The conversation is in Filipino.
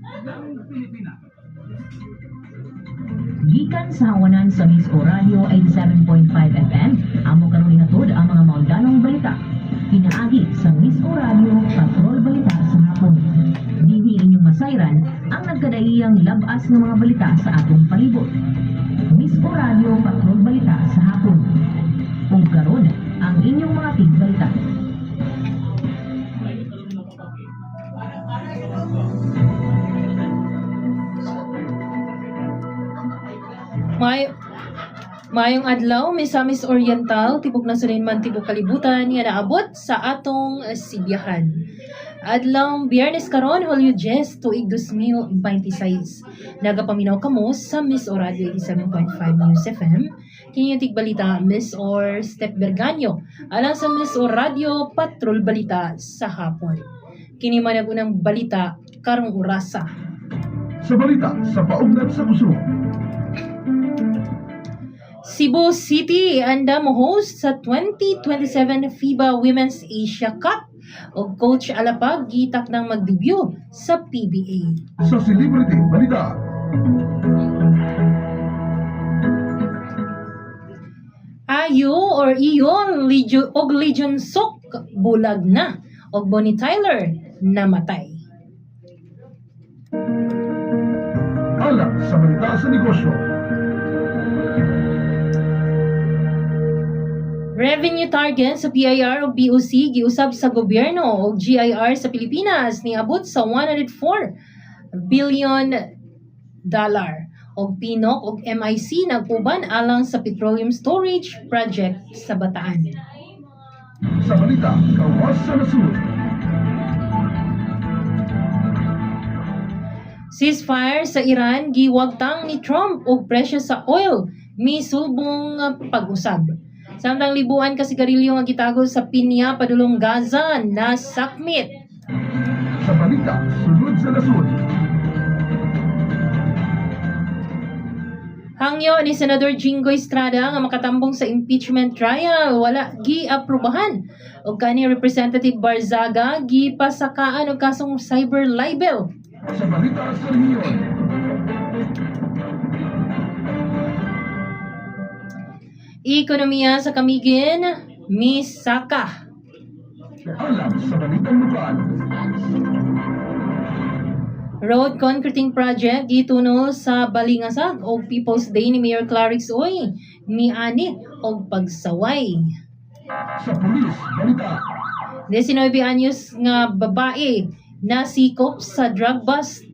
ng Pilipinas. Gikan sa hawanan sa Miss O Radio 87.5 FM, amo karon hinatod ang mga maundanong balita. Pinaagi sa Miss O Radio Patrol Balita sa hapon. Dinhi inyong masayran ang nagkadaiyang labas ng mga balita sa atong palibot. Miss O Radio Patrol Balita sa hapon. Kung karon ang inyong mga tigbalita. Mayong adlaw, Misamis Oriental, tibok na man tibok kalibutan, nga naabot sa atong sibiyahan. Adlaw Biyernes karon, Hulyo 10, tuig 2026. Nagapaminaw kamo sa Miss O Radio 87.5 News FM. Kini tigbalita Miss Or Step Berganyo, alang sa Miss O Radio Patrol Balita sa hapon. Kini man unang balita karong orasa. Sa balita sa paugnat sa puso. Cebu City anda mo host sa 2027 FIBA Women's Asia Cup o Coach Alapag gitak ng magdebut sa PBA. Sa Celebrity Balita. Ayo or Iyon og Legion Sok bulag na og Bonnie Tyler namatay. Alang sa balita sa negosyo. Revenue target sa PIR o BOC giusab sa gobyerno o GIR sa Pilipinas niabot sa 104 billion dollar og Pinok og MIC nagpuban alang sa petroleum storage project sa Bataan. Sa balita, kawas sa nasud. Ceasefire sa Iran giwagtang ni Trump og presyo sa oil misulbong pag-usab. Samtang libuan ka sigarilyo nga gitago sa pinya padulong Gaza na sakmit. Sa balita, sunod sa nasud. Hangyo ni Senador Jingo Estrada nga makatambong sa impeachment trial wala giaprubahan. Og kani Representative Barzaga gipasakaan og kasong cyber libel. Sa balita sa rehiyon. Ekonomiya sa Kamigin, misaka. Alang sa balitang lokal. Road concreting project gitunol sa Balingasag og People's Day ni Mayor Clarix Oy miani og pagsaway. Sa pulis, balita. 19 anyos nga babae nasikop sa drug bust